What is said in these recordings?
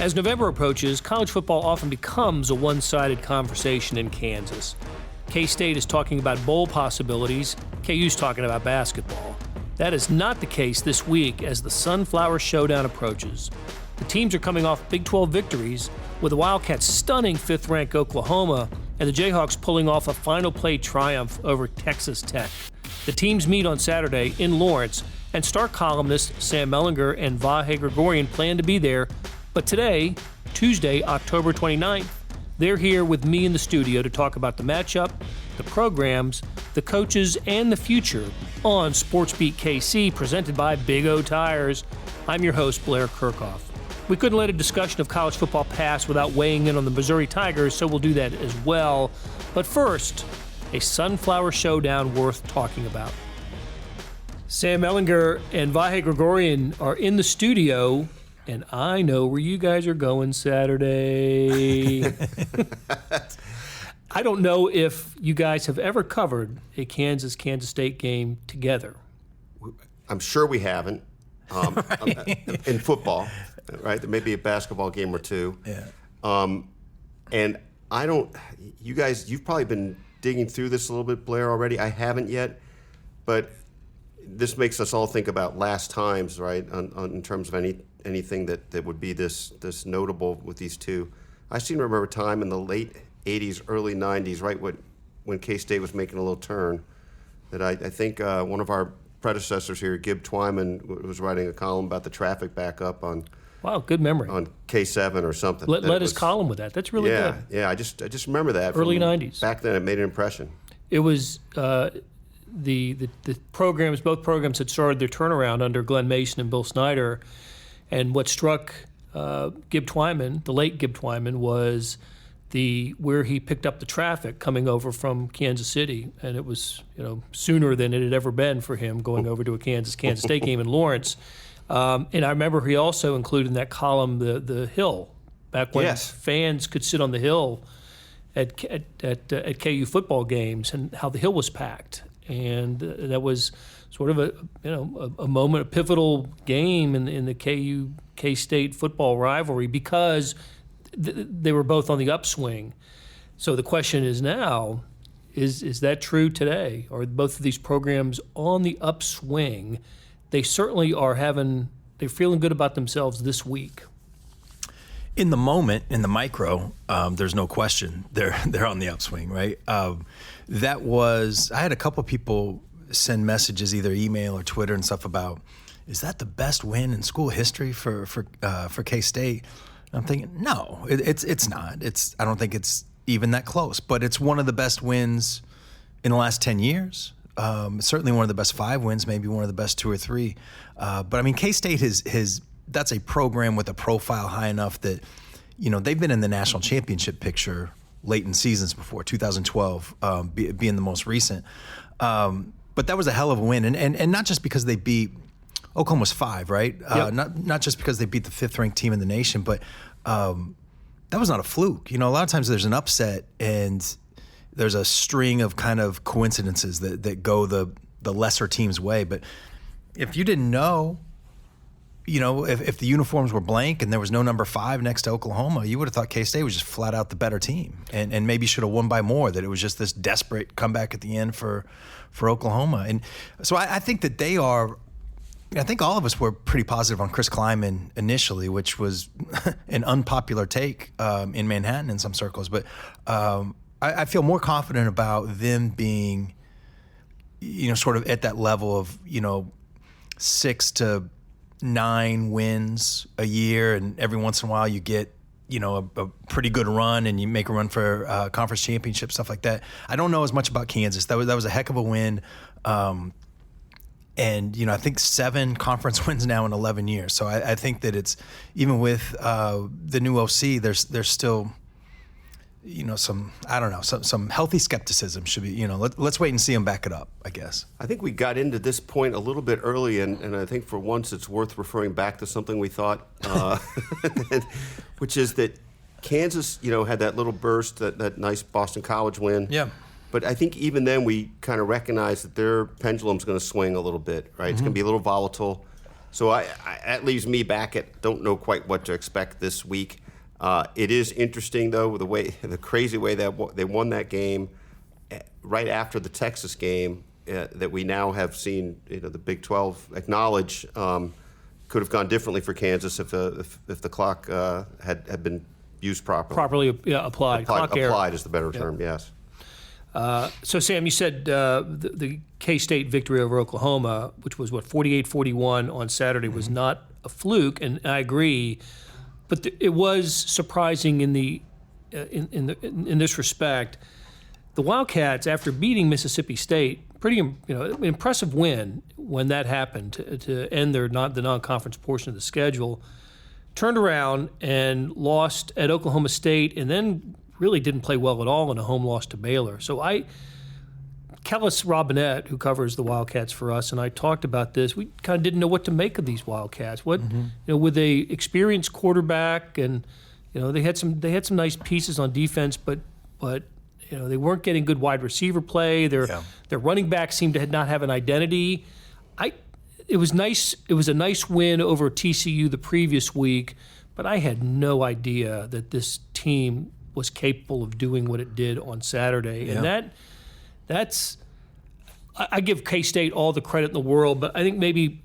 As November approaches, college football often becomes a one-sided conversation in Kansas. K-State is talking about bowl possibilities, KU's talking about basketball. That is not the case this week as the Sunflower Showdown approaches. The teams are coming off Big 12 victories, with the Wildcats stunning 5th-ranked Oklahoma and the Jayhawks pulling off a final play triumph over Texas Tech. The teams meet on Saturday in Lawrence, and star columnists Sam Mellinger and Vahe Gregorian plan to be there. But today, Tuesday, October 29th, they're here with me in the studio to talk about the matchup, the programs, the coaches, and the future on SportsBeat KC, presented by Big O Tires. I'm your host, Blair Kerkhoff. We couldn't let a discussion of college football pass without weighing in on the Missouri Tigers, so we'll do that as well. But first, a Sunflower Showdown worth talking about. Sam Mellinger and Vahe Gregorian are in the studio, and I know where you guys are going Saturday. I don't know if you guys have ever covered a Kansas State game together. I'm sure we haven't. In football, right? There may be a basketball game or two. Yeah. And I don't, you guys, you've probably been digging through this a little bit, Blair, already. I haven't yet. But this makes us all think about last times, right, in terms of anything that would be this notable with these two. I seem to remember a time in the late 80s, early 90s, right when K-State was making a little turn, that I think one of our predecessors here, Gib Twyman, was writing a column about the traffic backup on. Wow, good memory. On K7 or something. Led his column with that. That's really good. Yeah, I just remember that. Early 90s. Back then, it made an impression. It was the programs, both programs had started their turnaround under Glenn Mason and Bill Snyder. And what struck Gib Twyman, the late Gib Twyman, was where he picked up the traffic coming over from Kansas City, and it was sooner than it had ever been for him going over to a Kansas State game in Lawrence. And I remember he also included in that column the hill, back when fans could sit on the hill at KU football games, and how the hill was packed, and that was sort of a moment, a pivotal game in the K-State football rivalry, because they were both on the upswing. So the question is now, is that true today? Are both of these programs on the upswing? They certainly are they're feeling good about themselves this week. In the moment, in the micro, there's no question they're on the upswing, right? I had a couple people send messages, either email or Twitter and stuff, about, is that the best win in school history for K-State? I'm thinking, no, it's not. I don't think it's even that close, but it's one of the best wins in the last 10 years. Certainly one of the best 5 wins, maybe one of the best 2 or 3. But I mean, K-State that's a program with a profile high enough that, they've been in the national championship picture late in seasons before, 2012 being the most recent. But that was a hell of a win, and not just because they beat Oklahoma's 5, right? Yep. Not just because they beat the 5th-ranked team in the nation, but that was not a fluke. A lot of times there's an upset and there's a string of kind of coincidences that go the lesser team's way. But if you didn't know, if the uniforms were blank and there was no number 5 next to Oklahoma, you would have thought K-State was just flat out the better team and maybe should have won by more, that it was just this desperate comeback at the end for Oklahoma. And so I think that they are. I think all of us were pretty positive on Chris Kleiman initially, which was an unpopular take in Manhattan in some circles. But I feel more confident about them being, sort of at that level of, 6 to 9 wins a year, and every once in a while you get, a pretty good run and you make a run for conference championship, stuff like that. I don't know as much about Kansas. That was a heck of a win. And, I think 7 conference wins now in 11 years. So I think that it's, even with the new OC, there's still, some healthy skepticism should be, let's wait and see them back it up, I guess. I think we got into this point a little bit early, and I think for once it's worth referring back to something we thought, which is that Kansas, had that little burst, that nice Boston College win. Yeah. But I think even then we kind of recognize that their pendulum's going to swing a little bit, right? Mm-hmm. It's going to be a little volatile. So that leaves me back at don't know quite what to expect this week. It is interesting though the crazy way that they won that game right after the Texas game that we now have seen the Big 12 acknowledge could have gone differently for Kansas if the clock had been used properly. Properly applied. Clock error. Applied is the better term. Yes. So, Sam, you said the K-State victory over Oklahoma, which was, 48-41 on Saturday, was not a fluke, and I agree. But it was surprising in this respect. The Wildcats, after beating Mississippi State, pretty impressive win when that happened to end the non-conference portion of the schedule, turned around and lost at Oklahoma State, and then really didn't play well at all in a home loss to Baylor. So Kellis Robinette, who covers the Wildcats for us, and I talked about this. We kind of didn't know what to make of these Wildcats. With a experienced quarterback, and they had some nice pieces on defense, but they weren't getting good wide receiver play. Their running back seemed to not have an identity. It was nice. It was a nice win over TCU the previous week, but I had no idea that this team was capable of doing what it did on Saturday. And I give K-State all the credit in the world, but I think maybe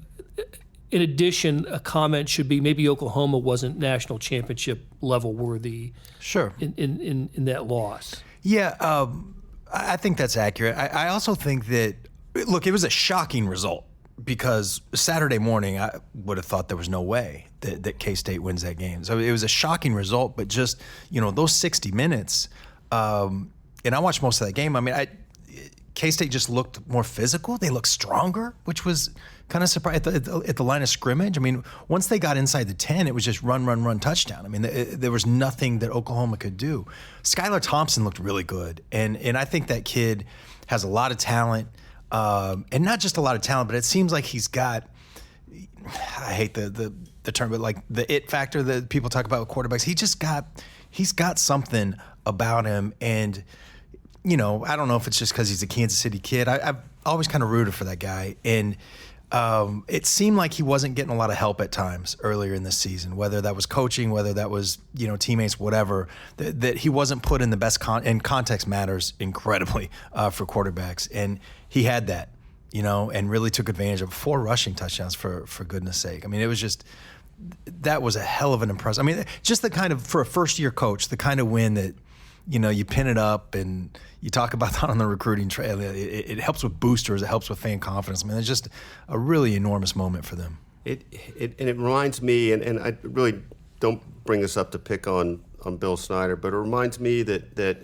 in addition, a comment should be maybe Oklahoma wasn't national championship level worthy. Sure. In that loss. Yeah, I think that's accurate. I also think that, look, it was a shocking result because Saturday morning I would have thought there was no way that K-State wins that game. So it was a shocking result, but just, those 60 minutes, and I watched most of that game. I mean, K-State just looked more physical. They looked stronger, which was kind of surprising at the line of scrimmage. I mean, once they got inside the 10, it was just run, touchdown. I mean, there was nothing that Oklahoma could do. Skylar Thompson looked really good, and I think that kid has a lot of talent, and not just a lot of talent, but it seems like he's got, I hate the term, but like the it factor that people talk about with quarterbacks. He's got something about him, and I don't know if it's just because he's a Kansas City kid. I've always kind of rooted for that guy, and it seemed like he wasn't getting a lot of help at times earlier in this season, whether that was coaching, whether that was teammates, whatever. That he wasn't put in the best and context matters incredibly for quarterbacks, and he had that, and really took advantage of 4 rushing touchdowns for goodness sake. I mean, it was just. That was a hell of an impressive. I mean, just the kind of, for a first-year coach, the kind of win that, you pin it up and you talk about that on the recruiting trail. It helps with boosters. It helps with fan confidence. I mean, it's just a really enormous moment for them. It reminds me, and I really don't bring this up to pick on Bill Snyder, but it reminds me that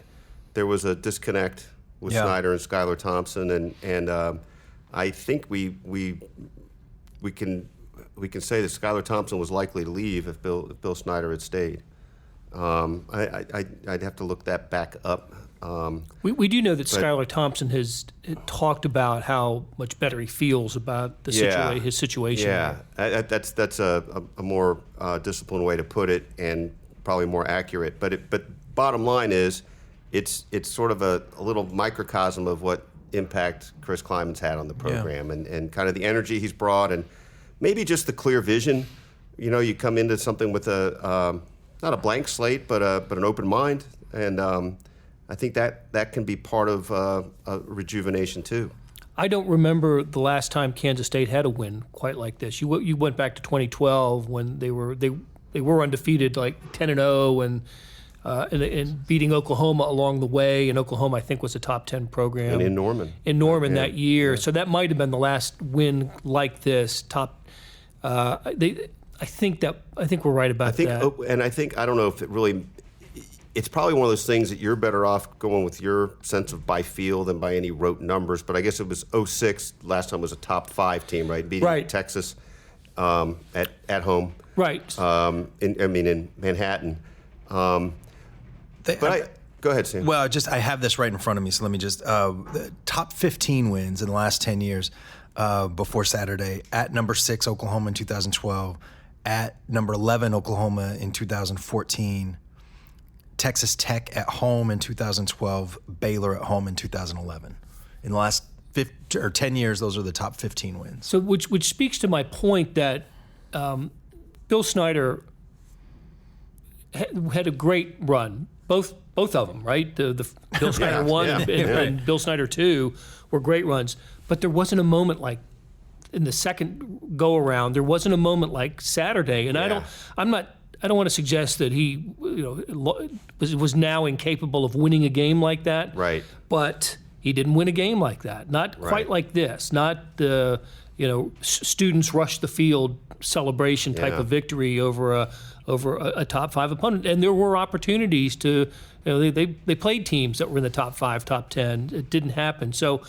there was a disconnect with Snyder and Skylar Thompson, and I think we can say that Skylar Thompson was likely to leave if Bill Snyder had stayed. I'd have to look that back up. We do know that Skylar Thompson has talked about how much better he feels about the his situation. Yeah, that's a more disciplined way to put it, and probably more accurate. But bottom line is, it's sort of a little microcosm of what impact Chris Kleiman's had on the program, and kind of the energy he's brought, and maybe just the clear vision. You come into something with not a blank slate, but an open mind, and I think that can be part of rejuvenation too. I don't remember the last time Kansas State had a win quite like this. You went back to 2012 when they were undefeated, like 10-0, and beating Oklahoma along the way. And Oklahoma, I think, was a top 10 program. And in Norman. That year. So that might have been the last win like this. I think we're right about that. And I don't know if it really. It's probably one of those things that you're better off going with your sense of by feel than by any rote numbers. But I guess it was 2006. Last time was a top 5 team, right? Beating Texas at home. Right. In Manhattan. Go ahead, Sam. Well, I have this right in front of me, so let me just the top 15 wins in the last 10 years before Saturday. At number 6, Oklahoma in 2012. At number 11, Oklahoma in 2014. Texas Tech at home in 2012. Baylor at home in 2011. In the last 10 years, those are the top 15 wins. So, which speaks to my point that Bill Snyder had a great run. Both of them, right? The Bill Snyder 1 and Bill Snyder 2 were great runs. But there wasn't a moment like in the second go around. There wasn't a moment like Saturday. And I don't want to suggest that he was now incapable of winning a game like that. Right. But he didn't win a game like that. Not quite like this. Not the students rush the field celebration type of victory over a top 5 opponent. And there were opportunities to, they played teams that were in the top 5, top 10. It didn't happen. So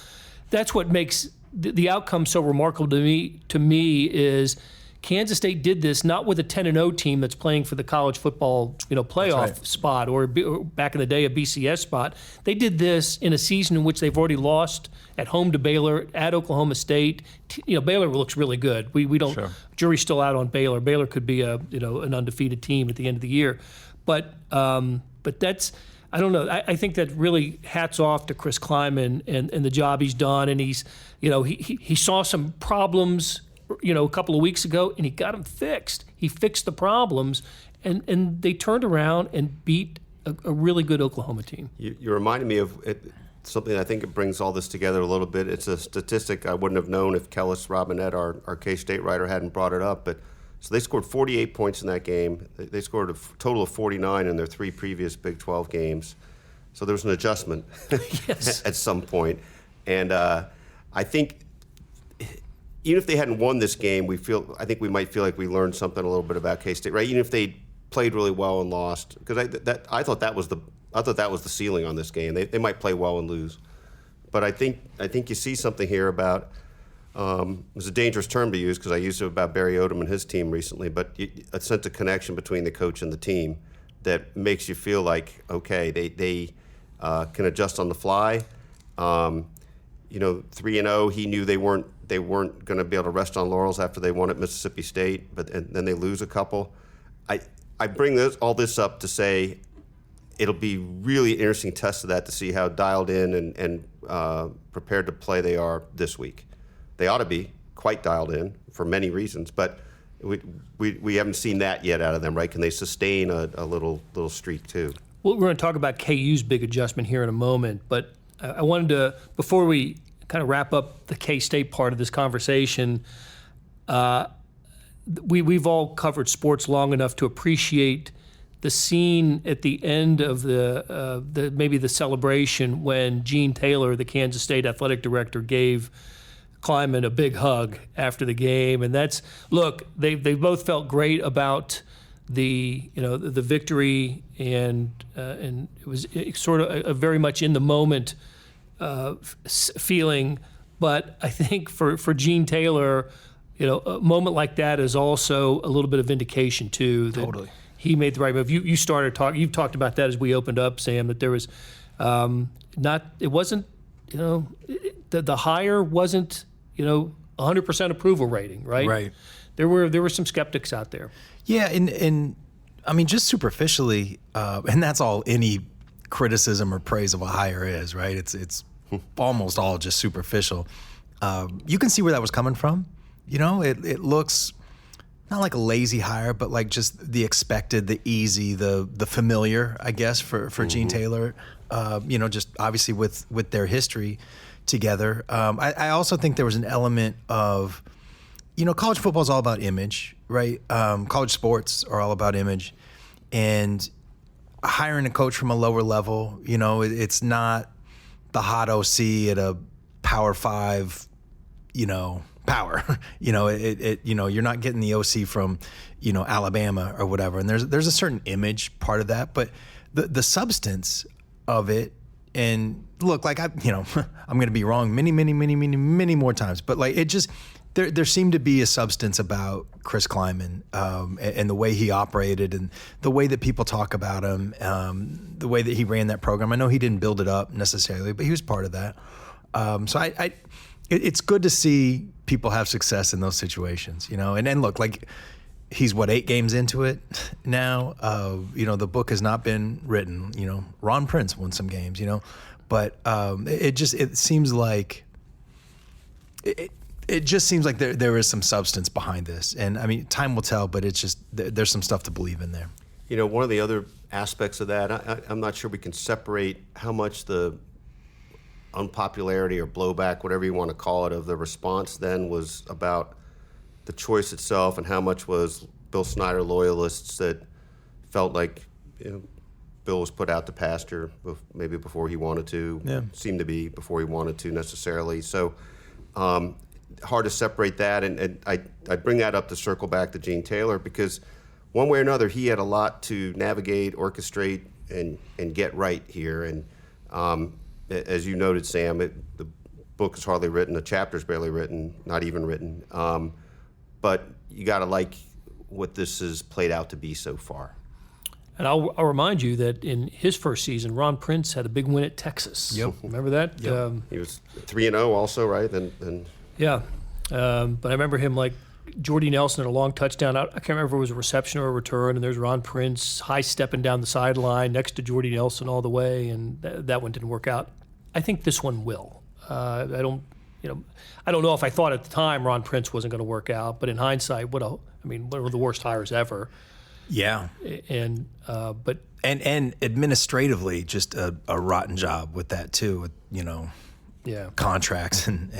that's what makes the outcome so remarkable to me is Kansas State did this not with a 10-0 team that's playing for the college football playoff spot or back in the day a BCS spot. They did this in a season in which they've already lost at home to Baylor, at Oklahoma State. Baylor looks really good. We don't jury's still out on Baylor. Baylor could be an undefeated team at the end of the year, but that's. I don't know. I think that really hats off to Chris Kleiman and the job he's done. And he saw some problems, a couple of weeks ago, and he got them fixed. He fixed the problems, and they turned around and beat a really good Oklahoma team. You reminded me of something I think it brings all this together a little bit. It's a statistic I wouldn't have known if Kellis Robinette, our K-State writer, hadn't brought it up. But so they scored 48 points in that game. They scored a total of 49 in their 3 previous Big 12 games. So there was an adjustment at some point. And I think even if they hadn't won this game, I think we might feel like we learned something a little bit about K-State, right? Even if they played really well and lost, because I thought that was the ceiling on this game. They might play well and lose, but I think you see something here about. It was a dangerous term to use because I used it about Barry Odom and his team recently, but a sense of connection between the coach and the team that makes you feel like, okay, they can adjust on the fly. 3-0, he knew they weren't going to be able to rest on laurels after they won at Mississippi State, and then they lose a couple. I bring all this up to say it'll be really interesting test of that to see how dialed in and prepared to play they are this week. They ought to be quite dialed in for many reasons, but we haven't seen that yet out of them, right? Can they sustain a little streak too? Well, we're going to talk about KU's big adjustment here in a moment, but I wanted to, before we kind of wrap up the K-State part of this conversation, we've all covered sports long enough to appreciate the scene at the end of maybe the celebration when Gene Taylor, the Kansas State athletic director, gave Kleiman a big hug after the game, and they both felt great about the victory, and it was sort of a very much in the moment feeling. But I think for Gene Taylor, a moment like that is also a little bit of vindication too. That totally. He made the right move. You've talked about that as we opened up, Sam. That there was it wasn't the hire wasn't 100% approval rating, right? Right. There were some skeptics out there. Yeah, and I mean, just superficially, and that's all any criticism or praise of a hire is, right? It's almost all just superficial. You can see where that was coming from. It looks not like a lazy hire, but like just the expected, the easy, the familiar, I guess, for Gene Taylor. Just obviously with their history together. I also think there was an element of, college football is all about image, right? College sports are all about image, and hiring a coach from a lower level, it's not the hot OC at a Power 5, power. You're not getting the OC from, Alabama or whatever. And there's a certain image part of that, but the substance of it. And look, like I'm going to be wrong many more times, but like it just there seemed to be a substance about Chris Kleiman and the way he operated and the way that people talk about him, the way that he ran that program. I know he didn't build it up necessarily, but he was part of that. So it's good to see people have success in those situations, And then look, like he's 8 games into it now. The book has not been written. Ron Prince won some games. But it seems like it just seems like there is some substance behind this. And I mean, time will tell, but it's just, there's some stuff to believe in there. You know, one of the other aspects of that, I'm not sure we can separate how much the unpopularity or blowback, whatever you want to call it, of the response then was about the choice itself, and how much was Bill Snyder loyalists that felt like, you know, Bill was put out to pasture maybe before he wanted to, seemed to be before he wanted to necessarily. So hard to separate that, and I bring that up to circle back to Gene Taylor, because one way or another he had a lot to navigate, orchestrate, and get right here. And as you noted, Sam, the book is hardly written, the chapter's barely written, not even written. But you got to like what this has played out to be so far. And I'll remind you that in his first season, Ron Prince had a big win at Texas. Yep. Remember that? Yep. He was 3-0 also, right? Yeah. But I remember him like Jordy Nelson had a long touchdown. I can't remember if it was a reception or a return, and there's Ron Prince high-stepping down the sideline next to Jordy Nelson all the way, and that one didn't work out. I think this one will. I don't know if I thought at the time Ron Prince wasn't going to work out, but in hindsight, one of the worst hires ever. Yeah. And administratively, just a rotten job with that too. With, contracts and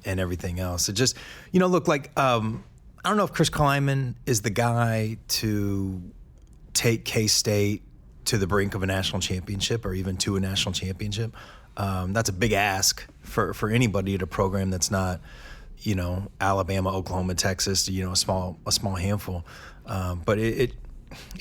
everything else. It just, look like I don't know if Chris Kleiman is the guy to take K-State to the brink of a national championship or even to a national championship. That's a big ask for anybody at a program that's not, Alabama, Oklahoma, Texas, a small handful. But it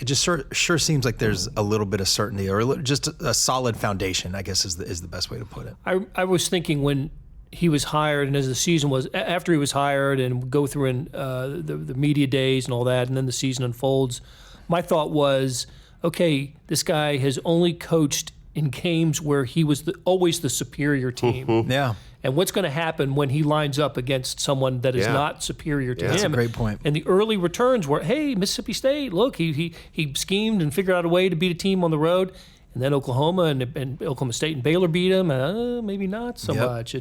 just sure seems like there's a little bit of certainty, or just a solid foundation, I guess is the best way to put it. I was thinking when he was hired, and as the season was, after he was hired and go through in the media days and all that, and then the season unfolds, my thought was, okay, this guy has only coached in games where he was always the superior team. Mm-hmm. Yeah. And what's going to happen when he lines up against someone that is not superior to him? That's a great point. And the early returns were, hey, Mississippi State, look, he schemed and figured out a way to beat a team on the road. And then Oklahoma and Oklahoma State and Baylor beat him. Maybe not so much.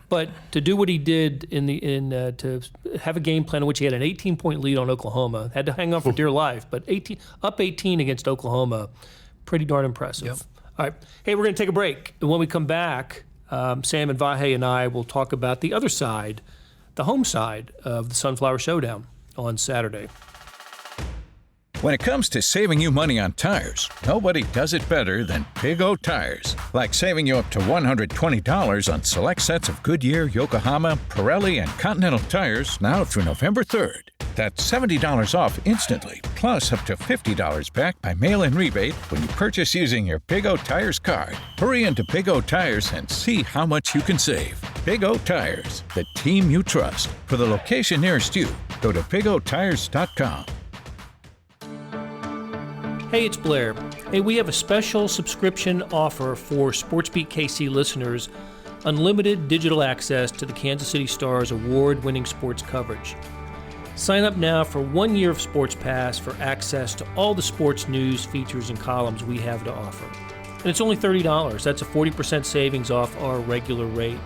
But to do what he did to have a game plan in which he had an 18-point lead on Oklahoma, had to hang on for dear life, but up 18 against Oklahoma, pretty darn impressive. Yep. All right. Hey, we're going to take a break. And when we come back, Sam and Vahe and I will talk about the other side, the home side of the Sunflower Showdown on Saturday. When it comes to saving you money on tires, nobody does it better than Big O Tires. Like saving you up to $120 on select sets of Goodyear, Yokohama, Pirelli, and Continental tires now through November 3rd. That's $70 off instantly, plus up to $50 back by mail-in rebate when you purchase using your Big O Tires card. Hurry into Big O Tires and see how much you can save. Big O Tires, the team you trust. For the location nearest you, go to bigotires.com. Hey, it's Blair. Hey, we have a special subscription offer for SportsBeat KC listeners, unlimited digital access to the Kansas City Star's award-winning sports coverage. Sign up now for 1 year of Sports Pass for access to all the sports news, features, and columns we have to offer. And it's only $30. That's a 40% savings off our regular rate.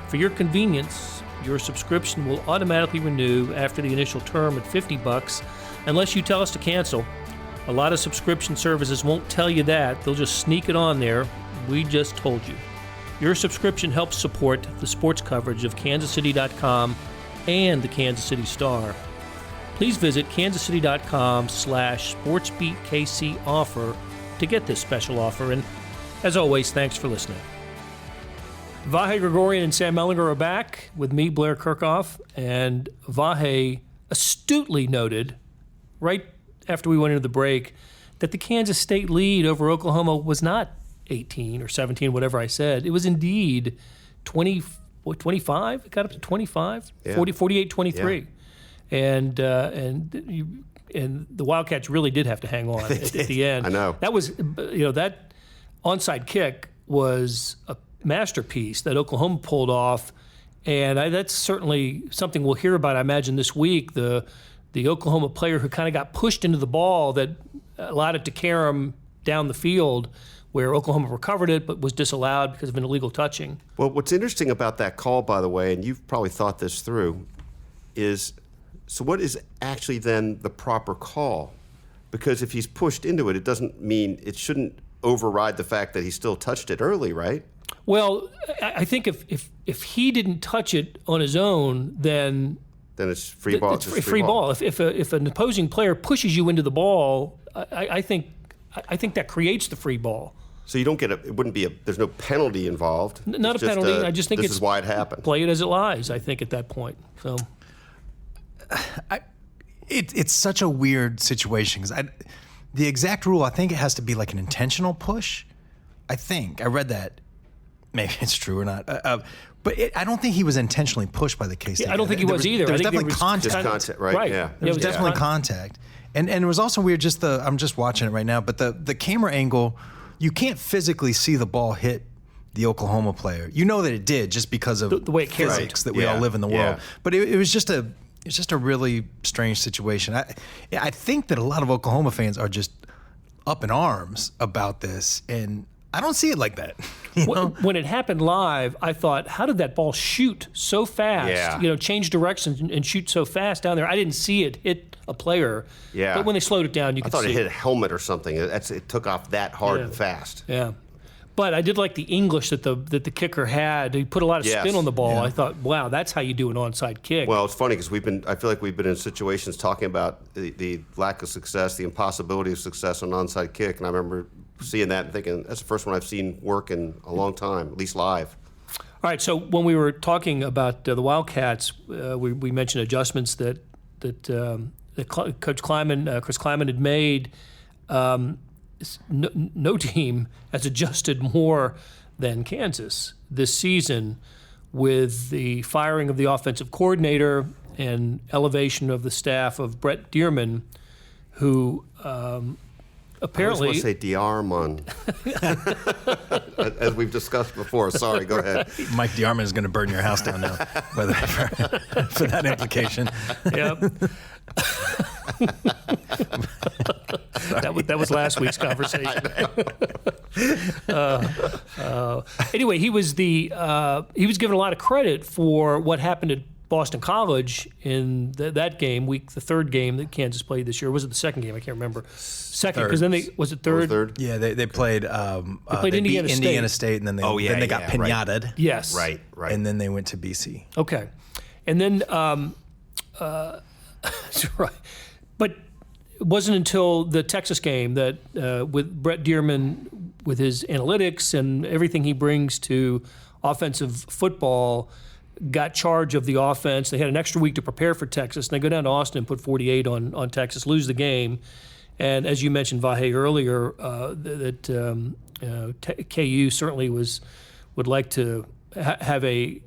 For your convenience, your subscription will automatically renew after the initial term at $50 unless you tell us to cancel. A lot of subscription services won't tell you that. They'll just sneak it on there. We just told you. Your subscription helps support the sports coverage of kansascity.com and the Kansas City Star. Please visit kansascity.com/SportsBeatKC offer to get this special offer. And as always, thanks for listening. Vahe, Gregorian, and Sam Mellinger are back with me, Blair Kerkhoff, and Vahe astutely noted right after we went into the break that the Kansas State lead over Oklahoma was not 18 or 17, whatever I said. It was indeed 25? It got up to 25? Yeah. 48-23. Yeah. And the Wildcats really did have to hang on at the end. I know. That was, that onside kick was a masterpiece that Oklahoma pulled off, and that's certainly something we'll hear about, I imagine, this week. The Oklahoma player who kind of got pushed into the ball that allowed it to carry him down the field where Oklahoma recovered it but was disallowed because of an illegal touching. Well, what's interesting about that call, by the way, and you've probably thought this through, is so what is actually then the proper call? Because if he's pushed into it, it doesn't mean it shouldn't override the fact that he still touched it early, right? Well, I think if he didn't touch it on his own, then it's free ball. It's free ball. If an opposing player pushes you into the ball, I think that creates the free ball. So you don't get it wouldn't be there's no penalty involved. Not it's a penalty. I just think this is why it happened. Play it as it lies, I think, at that point. So it's such a weird situation because the exact rule, I think it has to be like an intentional push. I think I read that. Maybe it's true or not. But I don't think he was intentionally pushed by the K-State. I don't think he was either. There was I think definitely contact. Just contact, right? Right. Yeah. There was definitely contact. And it was also weird, I'm just watching it right now, but the camera angle, you can't physically see the ball hit the Oklahoma player. You know that it did just because of the way it carried. physics that we all live in the world. But it was just a really strange situation. I think that a lot of Oklahoma fans are just up in arms about this, and I don't see it like that. When it happened live, I thought, how did that ball shoot so fast? Yeah. Change directions and shoot so fast down there. I didn't see it hit a player. Yeah. But when they slowed it down, you could see I thought it hit a helmet or something. It took off that hard and fast. Yeah. But I did like the English that the kicker had. He put a lot of spin on the ball. Yeah. I thought, wow, that's how you do an onside kick. Well, it's funny because I feel like we've been in situations talking about the lack of success, the impossibility of success on an onside kick, and I remember seeing that and thinking that's the first one I've seen work in a long time, at least live. All right, so when we were talking about the Wildcats, we mentioned adjustments that Coach Kleiman, Chris Kleiman had made. No team has adjusted more than Kansas this season with the firing of the offensive coordinator and elevation of the staff of Brett Dearman, who apparently... I just want to say Diarmond, as we've discussed before. Sorry, go ahead. Mike Diarmond is going to burn your house down now for that implication. Yep. That was last week's conversation. Anyway, he was given a lot of credit for what happened at Boston College in that game, the third game that Kansas played this year. Was it the second game? I can't remember. Second, because then was it third? Third? Yeah, they played. They Indiana beat Indiana State, and then they got pinata'd. Right. Yes. Right. And then they went to BC. Okay, and then that's right. But it wasn't until the Texas game that with Brett Dearman, with his analytics and everything he brings to offensive football, got charge of the offense. They had an extra week to prepare for Texas, and they go down to Austin and put 48 on Texas, lose the game. And as you mentioned, Vahe, earlier, that KU certainly would like to have a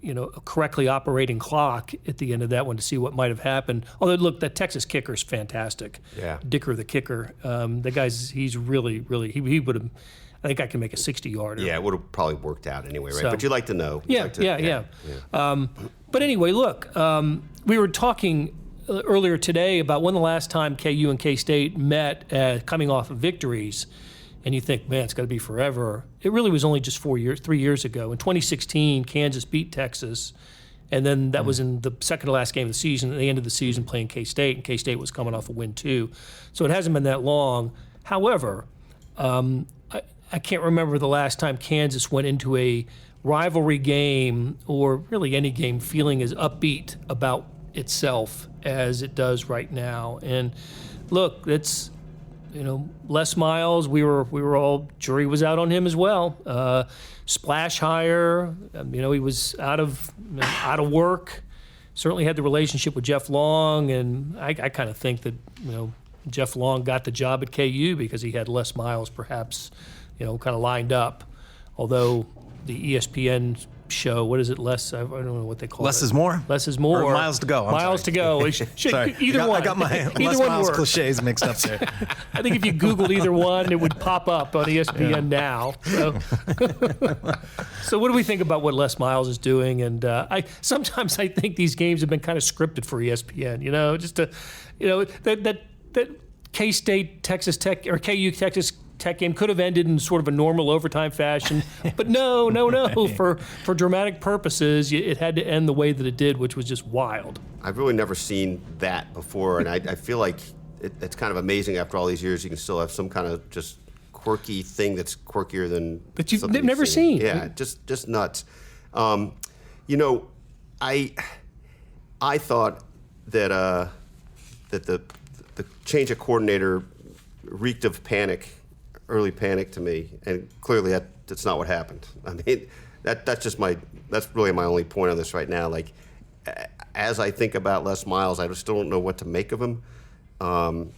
correctly operating clock at the end of that one to see what might have happened. Although, look, that Texas kicker is fantastic. Yeah. Dicker, the kicker. The guy's, he's really, he would have, I think I can make a 60-yarder. Yeah, it would have probably worked out anyway, right? So, but you like to know. Yeah. But anyway, look, we were talking earlier today about when the last time KU and K-State met coming off of victories. And you think, man, it's got to be forever. It really was only just 3 years ago. In 2016, Kansas beat Texas, and then that was in the second to last game of the season. At the end of the season, playing K-State, and K-State was coming off a win too. So it hasn't been that long. However, I can't remember the last time Kansas went into a rivalry game, or really any game, feeling as upbeat about itself as it does right now. And look, it's, Les Miles, we were all, jury was out on him as well. Splash hire, he was out of work. Certainly had the relationship with Jeff Long, and I kind of think that Jeff Long got the job at KU because he had Les Miles perhaps kind of lined up. Although the ESPN show, what is it, I don't know what they call it. Less is more? Less is more. Or miles to go. Miles to go. Sorry. Either one. I got my Les Miles cliches mixed up there. I think if you Googled either one, it would pop up on ESPN now. So what do we think about what Les Miles is doing? And sometimes I think these games have been kind of scripted for ESPN. Just to, that K-State, Texas Tech, or KU, Texas Tech game could have ended in sort of a normal overtime fashion, but no. For dramatic purposes, it had to end the way that it did, which was just wild. I've really never seen that before, and I feel like it's kind of amazing after all these years you can still have some kind of just quirky thing that's quirkier than that you've something never seen. Yeah, just nuts. I thought that that the change of coordinator reeked of early panic to me, and clearly that's not what happened. I mean, that's really my only point on this right now. Like, as I think about Les Miles, I still don't know what to make of him, and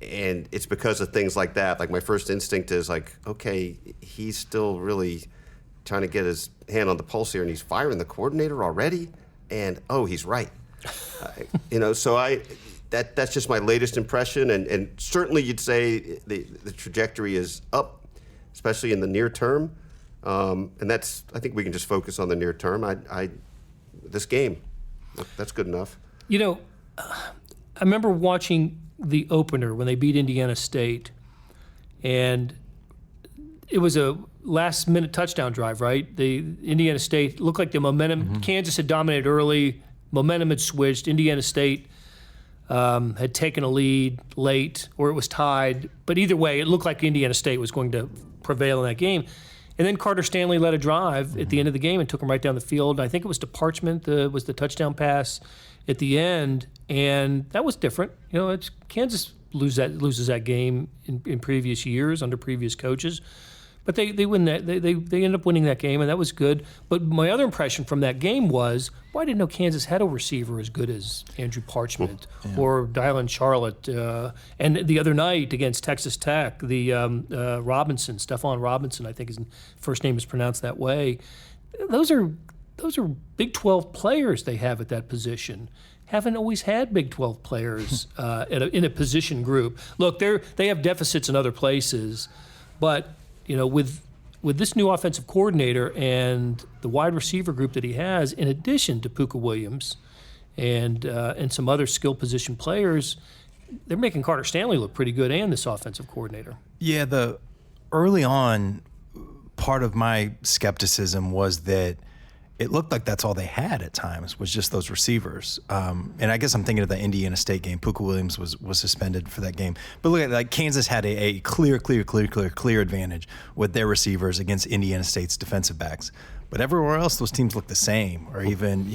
it's because of things like that. Like, my first instinct is like, okay, he's still really trying to get his hand on the pulse here, and he's firing the coordinator already, and he's right. So that's just my latest impression, and certainly you'd say the trajectory is up, especially in the near term, and I think we can just focus on the near term. This game, that's good enough. I remember watching the opener when they beat Indiana State, and it was a last-minute touchdown drive, right? The Indiana State looked like the momentum. Kansas had dominated early. Momentum had switched. Indiana State had taken a lead late, or it was tied. But either way, it looked like Indiana State was going to prevail in that game. And then Carter Stanley led a drive at the end of the game and took him right down the field. I think it was to Parchment, was the touchdown pass at the end, and that was different. It's Kansas loses that game in previous years under previous coaches. But they win that. They end up winning that game, and that was good. But my other impression from that game was, I didn't know Kansas had a receiver as good as Andrew Parchment or Dylan Charlotte. And the other night against Texas Tech, the Robinson, Stephon Robinson, I think his first name is pronounced that way. Those are Big 12 players they have at that position. Haven't always had Big 12 players in a position group. Look, they have deficits in other places, but with this new offensive coordinator and the wide receiver group that he has, in addition to Puka Williams and some other skill position players, they're making Carter Stanley look pretty good, and this offensive coordinator. Yeah, the early on part of my skepticism was that it looked like that's all they had at times, was just those receivers. And I guess I'm thinking of the Indiana State game. Puka Williams was suspended for that game. But look at Kansas had a clear advantage with their receivers against Indiana State's defensive backs. But everywhere else, those teams looked the same, or even,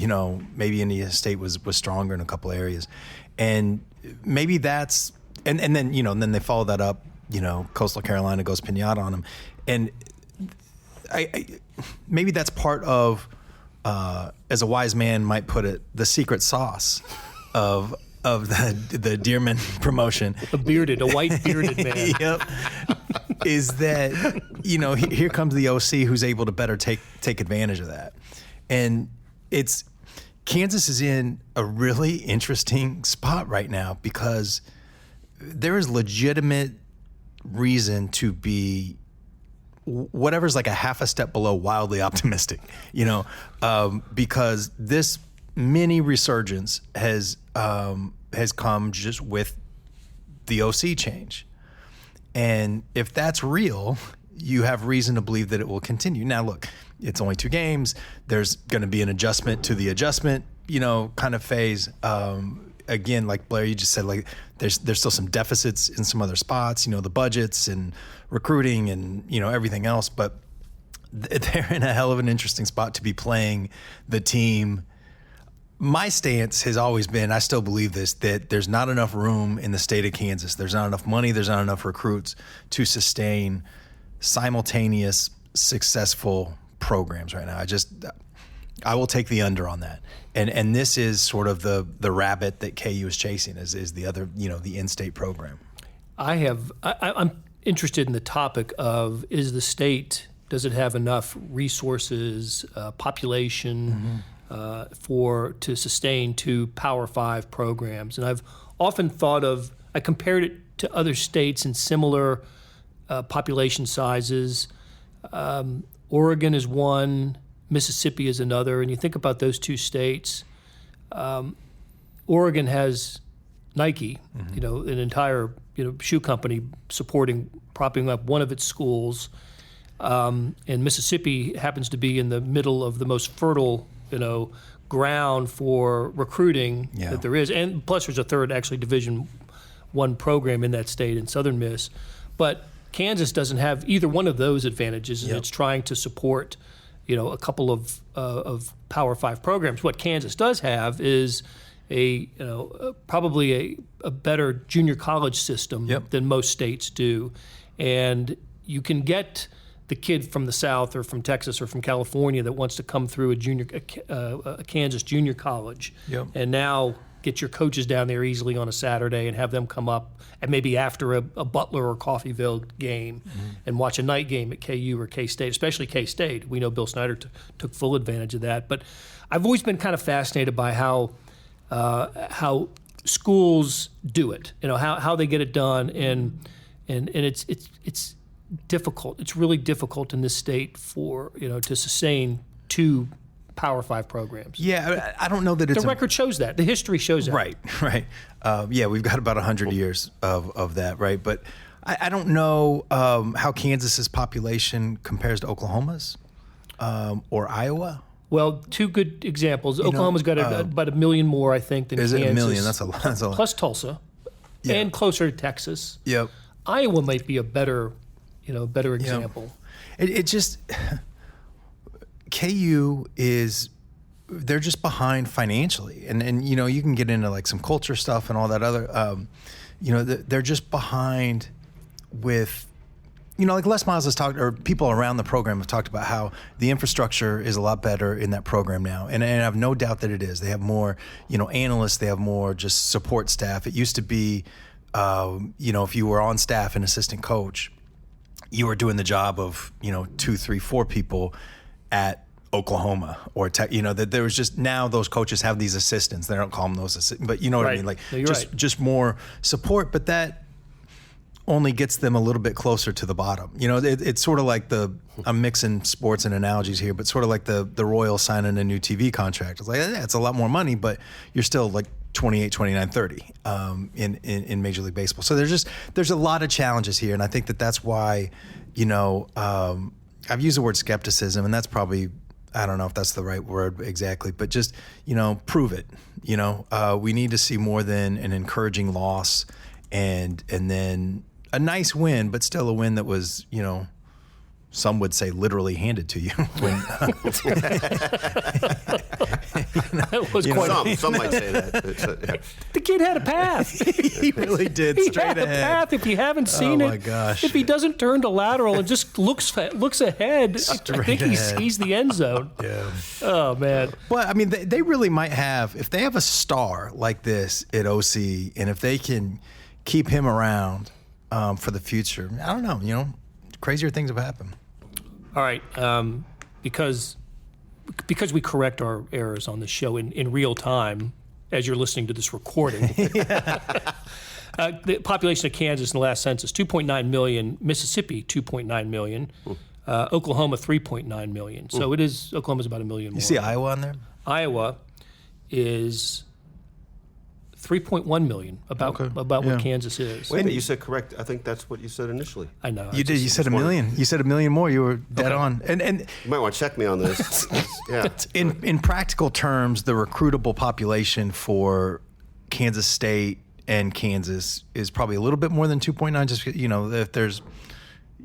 maybe Indiana State was stronger in a couple areas. And maybe that's, and then they follow that up, Coastal Carolina goes pinata on them. And maybe that's part of, as a wise man might put it, the secret sauce of the Dearman promotion. A white bearded man. Yep. Is that, here comes the OC who's able to better take advantage of that. And Kansas is in a really interesting spot right now because there is legitimate reason to be whatever's like a half a step below wildly optimistic, because this mini resurgence has come just with the OC change. And if that's real, you have reason to believe that it will continue. Now, look, it's only 2 games. There's going to be an adjustment to the adjustment, kind of phase. Again, like Blair, you just said, like there's still some deficits in some other spots, the budgets and recruiting and, everything else. But they're in a hell of an interesting spot to be playing the team. My stance has always been, I still believe this, that there's not enough room in the state of Kansas. There's not enough money. There's not enough recruits to sustain simultaneous successful programs right now. I will take the under on that. And this is sort of the rabbit that KU is chasing is the other, the in-state program. I'm interested in the topic of, does it have enough resources, population, to sustain 2 Power 5 programs? And I've often I compared it to other states in similar population sizes. Oregon is one, Mississippi is another, and you think about those 2 states. Oregon has Nike, an entire shoe company propping up one of its schools, and Mississippi happens to be in the middle of the most fertile, ground for recruiting that there is, and plus there's a third actually Division I program in that state in Southern Miss, but Kansas doesn't have either one of those advantages, and it's trying to support, a couple of Power 5 programs. What Kansas does have is probably a better junior college system than most states do, and you can get the kid from the South or from Texas or from California that wants to come through a Kansas junior college, and now get your coaches down there easily on a Saturday and have them come up and maybe after a Butler or Coffeyville game and watch a night game at KU or K-State, especially K-State. We know Bill Snyder took full advantage of that. But I've always been kind of fascinated by how schools do it, how they get it done, and it's difficult. It's really difficult in this state for to sustain two Power 5 programs. Yeah, I don't know that it's the record shows that. The history shows that. Right. We've got about 100 years of that, right? But I don't know how Kansas's population compares to Oklahoma's or Iowa. Well, two good examples. Oklahoma's got about 1 million more, I think, than Kansas. Is it 1 million? That's a lot. Plus Tulsa, and closer to Texas. Yep. Iowa might be a better example. It just KU they're just behind financially, and you can get into like some culture stuff and all that other. They're just behind with. Like Les Miles has talked, or people around the program have talked about how the infrastructure is a lot better in that program now. And I have no doubt that it is. They have more, analysts, they have more just support staff. It used to be, if you were on staff, an assistant coach, you were doing the job of, 2, 3, 4 people at Oklahoma or that there was just, now those coaches have these assistants. They don't call them those assistants, but you know what I mean? Like just more support, but that only gets them a little bit closer to the bottom. It's sort of like I'm mixing sports and analogies here, but sort of like the Royals signing a new TV contract. It's like, it's a lot more money, but you're still like 28, 29, 30 in Major League Baseball. So there's a lot of challenges here, and I think that's why, I've used the word skepticism, and that's probably, I don't know if that's the right word exactly, but just, prove it. We need to see more than an encouraging loss and then a nice win, but still a win that was, some would say literally handed to you. That was some might say that. The kid had a path. He really did. He Straight had ahead. a path. If you haven't seen it, oh my gosh! If he doesn't turn to lateral and just looks ahead, I think he's the end zone. Yeah. Oh man. Well, I mean, they really might have, if they have a star like this at OC, and if they can keep him around for the future, I don't know. Crazier things have happened. All right, because we correct our errors on the show in real time as you're listening to this recording. The population of Kansas in the last census, 2.9 million. Mississippi, 2.9 million. Oklahoma, 3.9 million. So Oklahoma's about 1 million more. You see Iowa on there? Iowa is 3.1 million, about what Kansas is. Wait a minute, you said correct. I think that's what you said initially. I know. You did. You said 1 million. You said 1 million more. You were dead on. And you might want to check me on this. Yeah. In practical terms, the recruitable population for Kansas State and Kansas is probably a little bit more than 2.9. Just if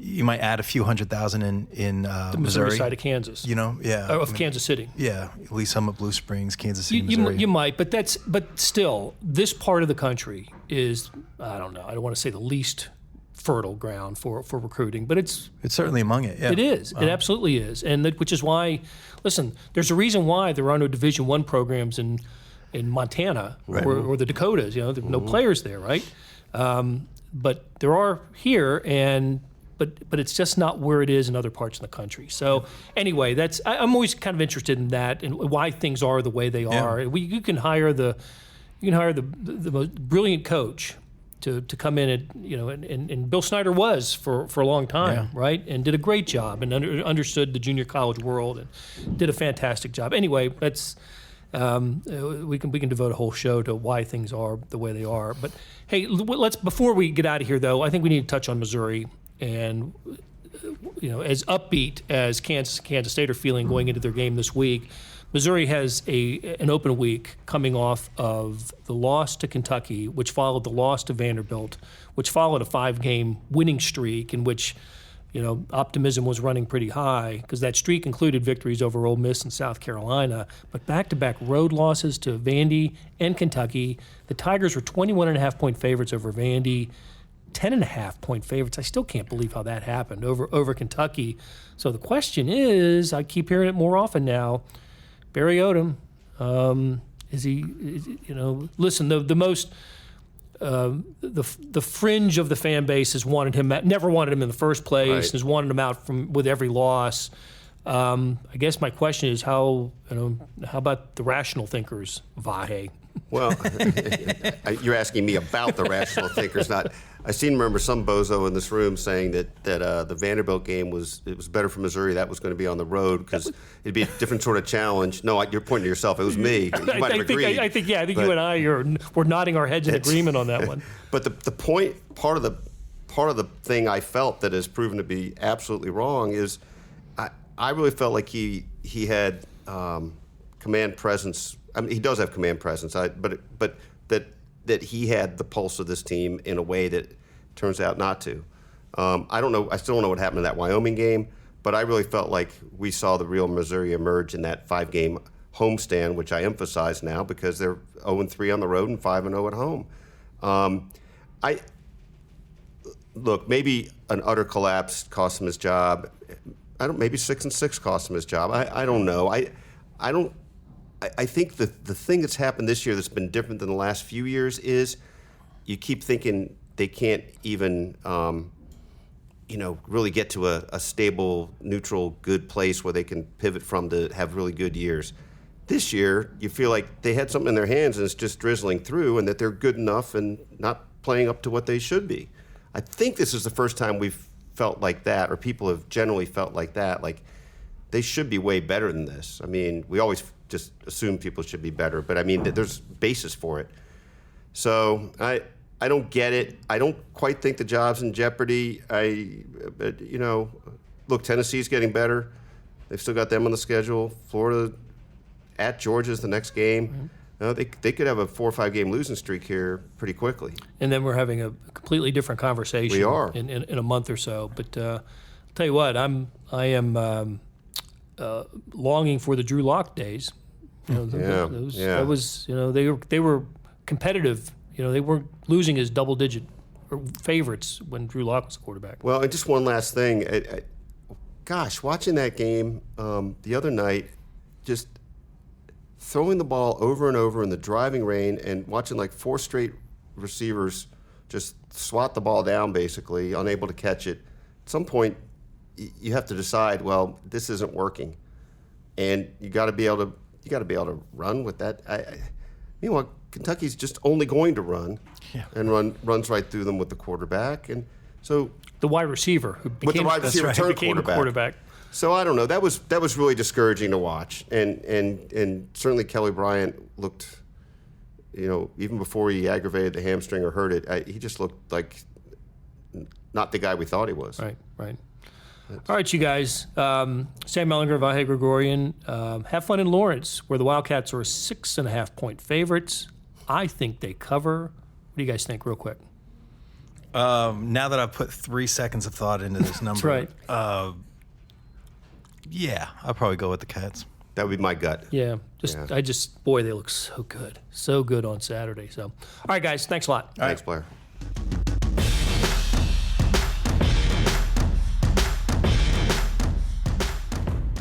you might add a few 100,000 in the Missouri side of Kansas. Kansas City. Yeah, Lee Summit, Blue Springs, Kansas City, Missouri. You might, but still, this part of the country is, I don't know, I don't want to say the least fertile ground for recruiting, but it's certainly among it. Yeah. It is. It absolutely is, and which is why, listen, there's a reason why there are no Division I programs in Montana or the Dakotas. There are no players there, right? But there are here, but it's just not where it is in other parts of the country. So anyway, I'm always kind of interested in that and why things are the way they are. You can hire the most brilliant coach to come in and Bill Snyder was for a long time, right? And did a great job and understood the junior college world and did a fantastic job. Anyway, We can devote a whole show to why things are the way they are. But hey, let's before we get out of here though, I think we need to touch on Missouri and as upbeat as Kansas State are feeling going into their game this week. Missouri has an open week coming off of the loss to Kentucky, which followed the loss to Vanderbilt, which followed a 5-game winning streak in which optimism was running pretty high because that streak included victories over Ole Miss and South Carolina, but back-to-back road losses to Vandy and Kentucky. The Tigers were 21.5-point favorites over Vandy, 10.5-point favorites. I still can't believe how that happened over Kentucky. So the question is, I keep hearing it more often now, Barry Odom, listen, the most the fringe of the fan base has wanted him, never wanted him in the first place, right. Has wanted him out with every loss. I guess my question is how about the rational thinkers, Vahe? Well, you're asking me about the rational thinkers, not. I seem to remember some bozo in this room saying that the Vanderbilt game was better for Missouri. That was going to be on the road because it'd be a different sort of challenge. No, you're pointing to yourself. It was me. You might have agreed. I think you and I we're nodding our heads in agreement on that one. But the point, part of the thing I felt that has proven to be absolutely wrong is I really felt like he had command presence. I mean, he does have command presence. But that he had the pulse of this team in a way that turns out not to. I don't know. I still don't know what happened in that Wyoming game, but I really felt like we saw the real Missouri emerge in that 5-game homestand, which I emphasize now because they're 0-3 on the road and 5-0 at home. Look, maybe an utter collapse cost him his job. Maybe 6-6 cost him his job. I don't know. I think the thing that's happened this year that's been different than the last few years is you keep thinking they can't even, really get to a stable, neutral, good place where they can pivot from to have really good years. This year, you feel like they had something in their hands and it's just drizzling through and that they're good enough and not playing up to what they should be. I think this is the first time we've felt like that, or people have generally felt like that, like they should be way better than this. I mean, we always just assume people should be better, but I mean, there's basis for it. So I don't get it. I don't quite think the job's in jeopardy. Look, Tennessee's getting better. They've still got them on the schedule. Florida at Georgia's the next game. Mm-hmm. They could have a 4 or 5 game losing streak here pretty quickly. And then we're having a completely different conversation. We are. In a month or so. But I'll tell you what, I am longing for the Drew Lock days. That was they were competitive. They weren't losing as double-digit favorites when Drew Lock was quarterback. Well, and just one last thing. Watching that game the other night, just throwing the ball over and over in the driving rain and watching like 4 straight receivers just swat the ball down, basically, unable to catch it. At some point, you have to decide, well, this isn't working, and you got to be able to run with that. Meanwhile, Kentucky's just only going to run, and runs right through them with the quarterback, and so the wide receiver who became quarterback. So I don't know. That was really discouraging to watch, and certainly Kelly Bryant looked, even before he aggravated the hamstring or hurt it, he just looked like not the guy we thought he was. Right. All right, you guys. Sam Mellinger, Vahe, Gregorian. Have fun in Lawrence, where the Wildcats are a 6.5-point favorites. I think they cover. What do you guys think, real quick? Now that I've put 3 seconds of thought into this number, that's right. I'll probably go with the Cats. That would be my gut. Yeah. Boy, they look so good. So good on Saturday. So, all right, guys. Thanks a lot. Thanks, Blair.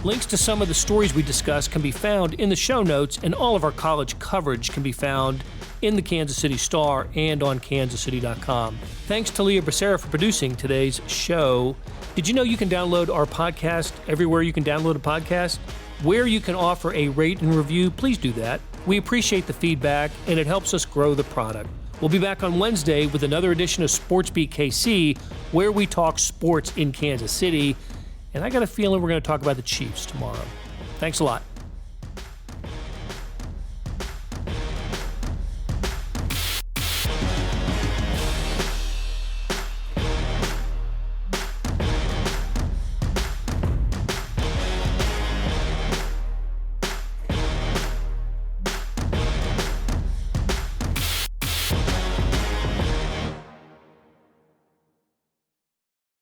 Links to some of the stories we discussed can be found in the show notes, and all of our college coverage can be found in the Kansas City Star and on kansascity.com. Thanks to Leah Becerra for producing today's show. Did you know you can download our podcast everywhere you can download a podcast? Where you can offer a rate and review, please do that. We appreciate the feedback, and it helps us grow the product. We'll be back on Wednesday with another edition of SportsBeat KC, where we talk sports in Kansas City. And I got a feeling we're going to talk about the Chiefs tomorrow. Thanks a lot.